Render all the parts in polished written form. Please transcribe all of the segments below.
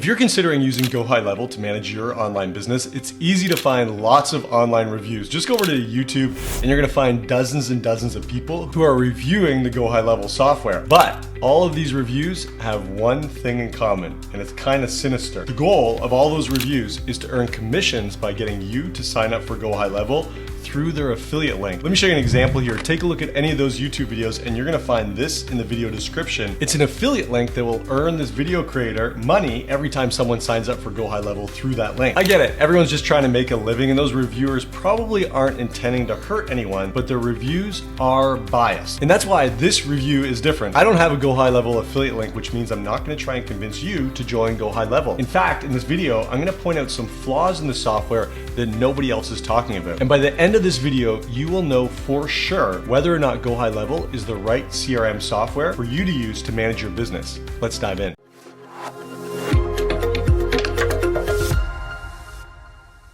If you're considering using GoHighLevel to manage your online business, it's easy to find lots of online reviews. Just go over to YouTube and you're gonna find dozens and dozens of people who are reviewing the GoHighLevel software. But all of these reviews have one thing in common, and it's kind of sinister. The goal of all those reviews is to earn commissions by getting you to sign up for GoHighLevel through their affiliate link. Let me show you an example here. Take a look at any of those YouTube videos and you're gonna find this in the video description. It's an affiliate link that will earn this video creator money every time someone signs up for GoHighLevel through that link. I get it, everyone's just trying to make a living and those reviewers probably aren't intending to hurt anyone, but their reviews are biased. And that's why this review is different. I don't have a GoHighLevel affiliate link, which means I'm not gonna try and convince you to join GoHighLevel. In fact, in this video, I'm gonna point out some flaws in the software that nobody else is talking about. And by the end of this video, you will know for sure whether or not GoHighLevel is the right CRM software for you to use to manage your business. Let's dive in.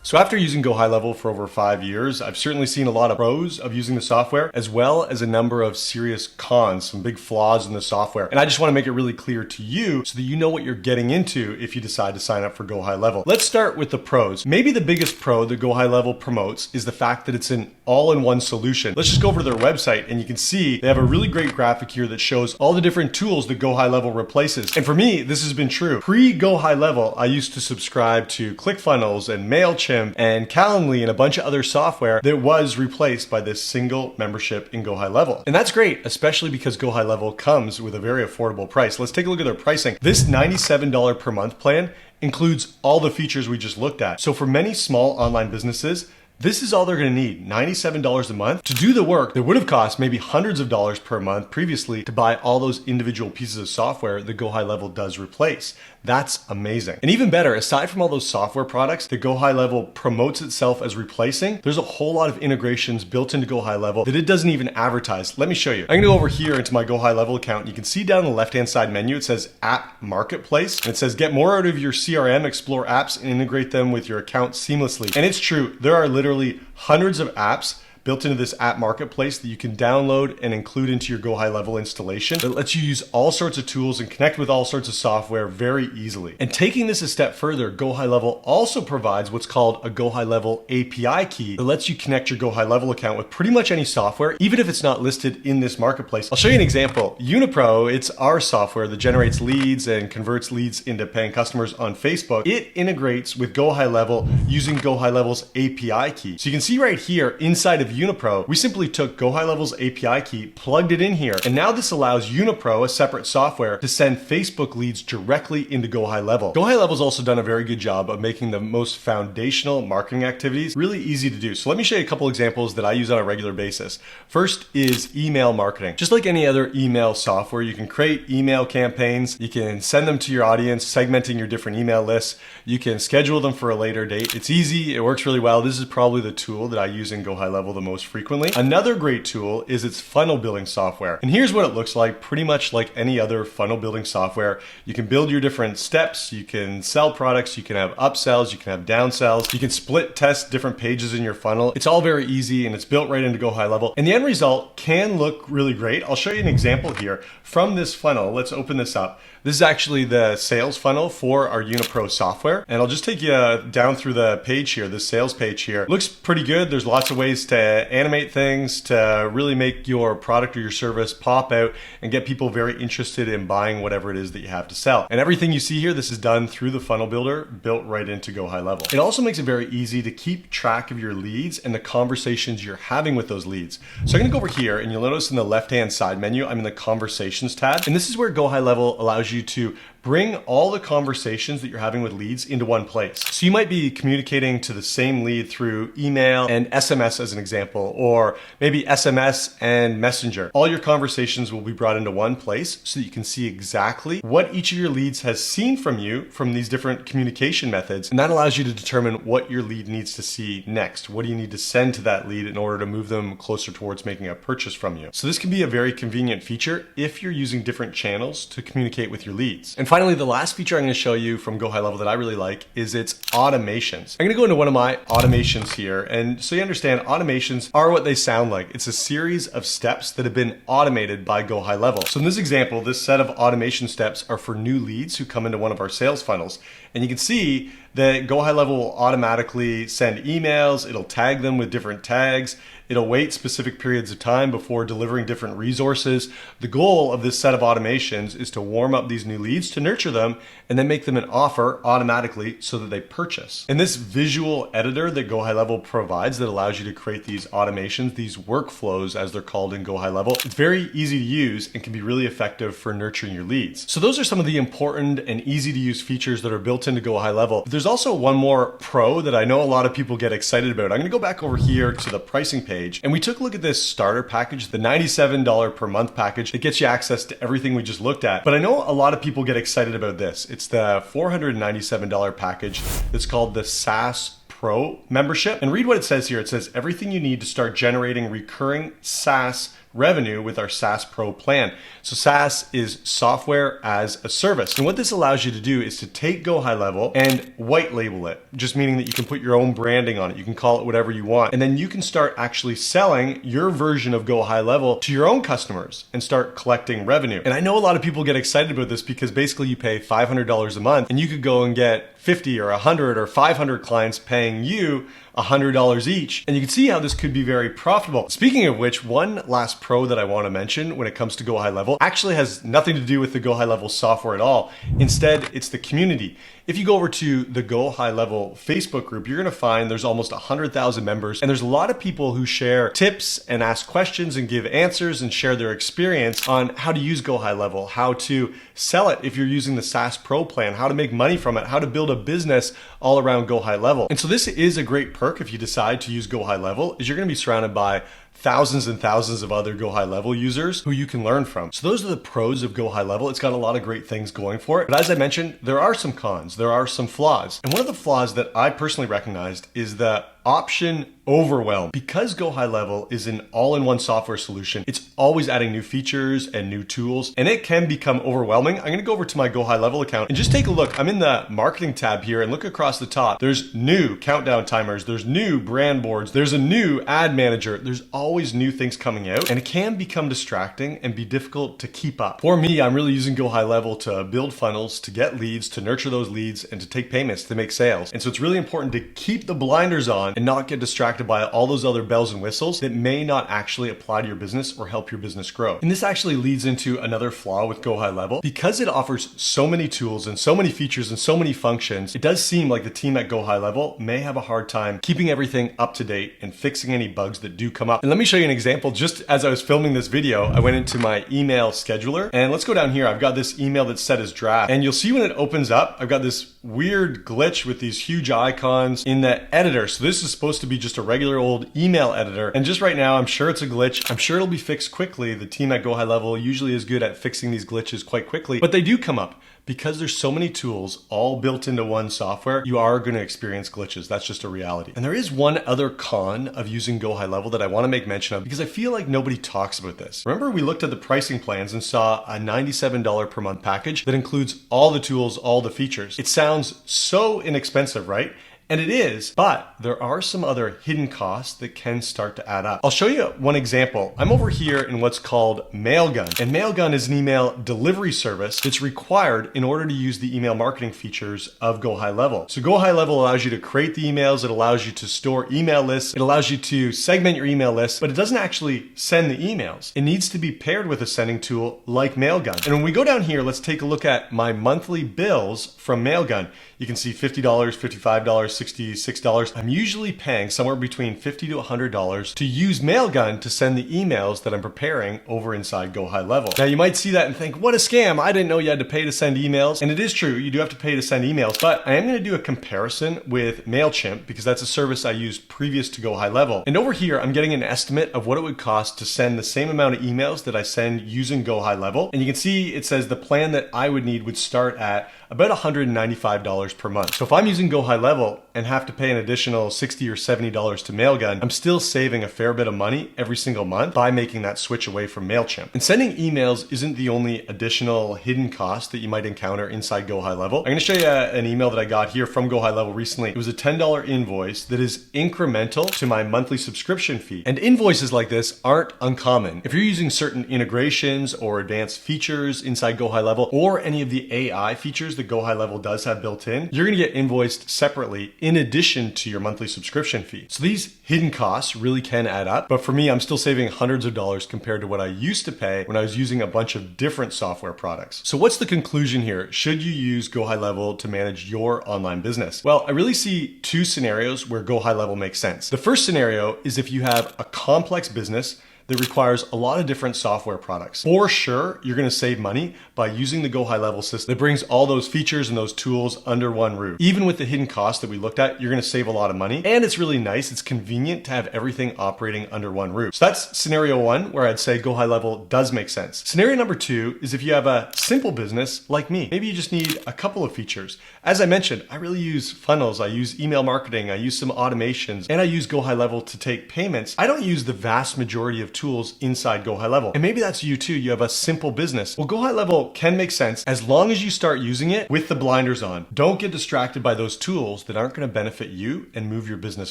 So after using GoHighLevel for over 5 years, I've certainly seen a lot of pros of using the software, as well as a number of serious cons, some big flaws in the software. And I just want to make it really clear to you so that you know what you're getting into if you decide to sign up for GoHighLevel. Let's start with the pros. Maybe the biggest pro that GoHighLevel promotes is the fact that it's an all-in-one solution. Let's just go over to their website and you can see they have a really great graphic here that shows all the different tools that GoHighLevel replaces. And for me, this has been true. Pre-GoHighLevel, I used to subscribe to ClickFunnels and MailChimp and Calendly and a bunch of other software that was replaced by this single membership in GoHighLevel. And that's great, especially because GoHighLevel comes with a very affordable price. Let's take a look at their pricing. This $97 per month plan includes all the features we just looked at. So for many small online businesses, this is all they're gonna need, $97 a month, to do the work that would have cost maybe hundreds of dollars per month previously to buy all those individual pieces of software that GoHighLevel does replace. That's amazing. And even better, aside from all those software products that GoHighLevel promotes itself as replacing, there's a whole lot of integrations built into GoHighLevel that it doesn't even advertise. Let me show you. I'm gonna go over here into my GoHighLevel account. You can see down the left-hand side menu, it says App Marketplace. And it says, get more out of your CRM, explore apps, and integrate them with your account seamlessly. And it's true, there are literally hundreds of apps built into this app marketplace that you can download and include into your GoHighLevel installation that lets you use all sorts of tools and connect with all sorts of software very easily. And taking this a step further, GoHighLevel also provides what's called a GoHighLevel API key that lets you connect your GoHighLevel account with pretty much any software, even if it's not listed in this marketplace. I'll show you an example. Unipro, it's our software that generates leads and converts leads into paying customers on Facebook. It integrates with GoHighLevel using GoHighLevel's API key. So you can see right here inside of Unipro, we simply took GoHighLevel's API key, plugged it in here, and now this allows Unipro, a separate software, to send Facebook leads directly into GoHighLevel. GoHighLevel's also done a very good job of making the most foundational marketing activities really easy to do. So let me show you a couple examples that I use on a regular basis. First is email marketing. Just like any other email software, you can create email campaigns, you can send them to your audience, segmenting your different email lists, you can schedule them for a later date. It's easy, it works really well. This is probably the tool that I use in GoHighLevel the most frequently. Another great tool is its funnel building software. And here's what it looks like, pretty much like any other funnel building software. You can build your different steps, you can sell products, you can have upsells, you can have downsells, you can split test different pages in your funnel. It's all very easy and it's built right into GoHighLevel. And the end result can look really great. I'll show you an example here from this funnel. Let's open this up. This is actually the sales funnel for our Unipro software. And I'll just take you down through the page here, the sales page here. Looks pretty good. There's lots of ways to animate things to really make your product or your service pop out and get people very interested in buying whatever it is that you have to sell. And everything you see here, this is done through the funnel builder, built right into GoHighLevel. It also makes it very easy to keep track of your leads and the conversations you're having with those leads. So I'm gonna go over here and you'll notice in the left-hand side menu, I'm in the conversations tab. And this is where GoHighLevel allows you to bring all the conversations that you're having with leads into one place. So you might be communicating to the same lead through email and SMS as an example, or maybe SMS and Messenger. All your conversations will be brought into one place so that you can see exactly what each of your leads has seen from you from these different communication methods. And that allows you to determine what your lead needs to see next. What do you need to send to that lead in order to move them closer towards making a purchase from you? So this can be a very convenient feature if you're using different channels to communicate with your leads. And finally, the last feature I'm going to show you from GoHighLevel that I really like is its automations. I'm going to go into one of my automations here, and so you understand, automations automations are what they sound like. It's a series of steps that have been automated by GoHighLevel. So in this example, this set of automation steps are for new leads who come into one of our sales funnels. And you can see that GoHighLevel will automatically send emails. It'll tag them with different tags. It'll wait specific periods of time before delivering different resources. The goal of this set of automations is to warm up these new leads, to nurture them, and then make them an offer automatically so that they purchase. And this visual editor that GoHighLevel provides that allows you to create these automations, these workflows as they're called in GoHighLevel, it's very easy to use and can be really effective for nurturing your leads. So those are some of the important and easy to use features that are built into GoHighLevel. But there's also one more pro that I know a lot of people get excited about. I'm gonna go back over here to the pricing page, and we took a look at this starter package, the $97 per month package that gets you access to everything we just looked at. But I know a lot of people get excited about this. It's the $497 package that's called the SaaS Pro membership. And read what it says here. It says everything you need to start generating recurring SaaS revenue with our SaaS Pro plan. So SaaS is software as a service. And what this allows you to do is to take GoHighLevel and white label it, just meaning that you can put your own branding on it. You can call it whatever you want. And then you can start actually selling your version of GoHighLevel to your own customers and start collecting revenue. And I know a lot of people get excited about this because basically you pay $500 a month and you could go and get 50 or 100 or 500 clients paying you $100 each. And you can see how this could be very profitable. Speaking of which, one last pro that I want to mention when it comes to GoHighLevel actually has nothing to do with the GoHighLevel software at all. Instead, it's the community. If you go over to the GoHighLevel Facebook group, you're going to find there's almost 100,000 members, and there's a lot of people who share tips and ask questions and give answers and share their experience on how to use GoHighLevel, how to sell it if you're using the SaaS Pro plan, how to make money from it, how to build a business all around GoHighLevel. And so this is a great perk if you decide to use GoHighLevel, is you're going to be surrounded by thousands and thousands of other GoHighLevel users who you can learn from. So those are the pros of GoHighLevel. It's got a lot of great things going for it. But as I mentioned, there are some cons, there are some flaws. And one of the flaws that I personally recognized is the option Overwhelm. Because GoHighLevel is an all-in-one software solution, it's always adding new features and new tools, and it can become overwhelming. I'm gonna go over to my GoHighLevel account and just take a look. I'm in the marketing tab here and look across the top. There's new countdown timers, there's new brand boards, there's a new ad manager. There's always new things coming out, and it can become distracting and be difficult to keep up. For me, I'm really using GoHighLevel to build funnels, to get leads, to nurture those leads, and to take payments, to make sales. And so it's really important to keep the blinders on and not get distracted by all those other bells and whistles that may not actually apply to your business or help your business grow. And this actually leads into another flaw with GoHighLevel. Because it offers so many tools and so many features and so many functions, it does seem like the team at GoHighLevel may have a hard time keeping everything up to date and fixing any bugs that do come up. And let me show you an example. Just as I was filming this video, I went into my email scheduler, and let's go down here. I've got this email that's set as draft, and you'll see when it opens up, I've got this weird glitch with these huge icons in the editor. So this is supposed to be just a regular old email editor. And just right now, I'm sure it's a glitch. I'm sure it'll be fixed quickly. The team at GoHighLevel usually is good at fixing these glitches quite quickly, but they do come up. Because there's so many tools all built into one software, you are going to experience glitches. That's just a reality. And there is one other con of using GoHighLevel that I want to make mention of because I feel like nobody talks about this. Remember, we looked at the pricing plans and saw a $97 per month package that includes all the tools, all the features. It sounds so inexpensive, right? And it is, but there are some other hidden costs that can start to add up. I'll show you one example. I'm over here in what's called Mailgun. And Mailgun is an email delivery service that's required in order to use the email marketing features of GoHighLevel. So GoHighLevel allows you to create the emails, it allows you to store email lists, it allows you to segment your email list, but it doesn't actually send the emails. It needs to be paired with a sending tool like Mailgun. And when we go down here, let's take a look at my monthly bills from Mailgun. You can see $50, $55, $66. I'm usually paying somewhere between $50 to $100 to use Mailgun to send the emails that I'm preparing over inside GoHighLevel. Now you might see that and think, what a scam. I didn't know you had to pay to send emails. And it is true, you do have to pay to send emails, but I am going to do a comparison with MailChimp because that's a service I used previous to GoHighLevel. And over here, I'm getting an estimate of what it would cost to send the same amount of emails that I send using GoHighLevel. And you can see it says the plan that I would need would start at about $195 $10 per month. So if I'm using GoHighLevel and have to pay an additional $60 or $70 to Mailgun, I'm still saving a fair bit of money every single month by making that switch away from MailChimp. And sending emails isn't the only additional hidden cost that you might encounter inside GoHighLevel. I'm going to show you an email that I got here from GoHighLevel recently. It was a $10 invoice that is incremental to my monthly subscription fee. And invoices like this aren't uncommon. If you're using certain integrations or advanced features inside GoHighLevel or any of the AI features that GoHighLevel does have built in, you're going to get invoiced separately in addition to your monthly subscription fee. So these hidden costs really can add up. But for me, I'm still saving hundreds of dollars compared to what I used to pay when I was using a bunch of different software products. So what's the conclusion here? Should you use GoHighLevel to manage your online business? Well, I really see two scenarios where GoHighLevel makes sense. The first scenario is if you have a complex business that requires a lot of different software products. For sure, you're gonna save money by using the GoHighLevel system that brings all those features and those tools under one roof. Even with the hidden costs that we looked at, you're gonna save a lot of money. And it's really nice, it's convenient to have everything operating under one roof. So that's scenario one, where I'd say GoHighLevel does make sense. Scenario number two is if you have a simple business like me. Maybe you just need a couple of features. As I mentioned, I really use funnels, I use email marketing, I use some automations, and I use GoHighLevel to take payments. I don't use the vast majority of tools inside GoHighLevel. And maybe that's you too. You have a simple business. Well, GoHighLevel can make sense as long as you start using it with the blinders on. Don't get distracted by those tools that aren't going to benefit you and move your business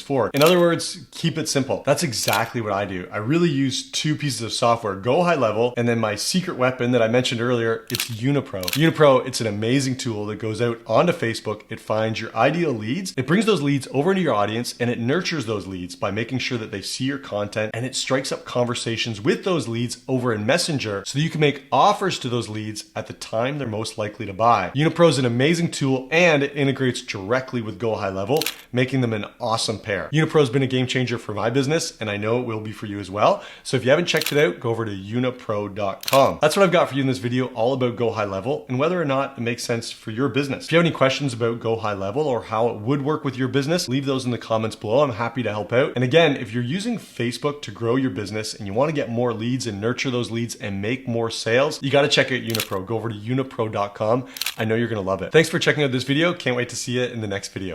forward. In other words, keep it simple. That's exactly what I do. I really use two pieces of software, GoHighLevel, and then my secret weapon that I mentioned earlier, it's Unipro. Unipro, it's an amazing tool that goes out onto Facebook. It finds your ideal leads. It brings those leads over into your audience and it nurtures those leads by making sure that they see your content, and it strikes up conversations with those leads over in Messenger so that you can make offers to those leads at the time they're most likely to buy. Unipro is an amazing tool and it integrates directly with GoHighLevel, making them an awesome pair. Unipro has been a game changer for my business and I know it will be for you as well. So if you haven't checked it out, go over to unipro.com. That's what I've got for you in this video, all about GoHighLevel and whether or not it makes sense for your business. If you have any questions about GoHighLevel or how it would work with your business, leave those in the comments below. I'm happy to help out. And again, if you're using Facebook to grow your business and you want to get more leads and nurture those leads and make more sales, you got to check out Unipro. Go over to unipro.com. I know you're going to love it. Thanks for checking out this video. Can't wait to see you in the next video.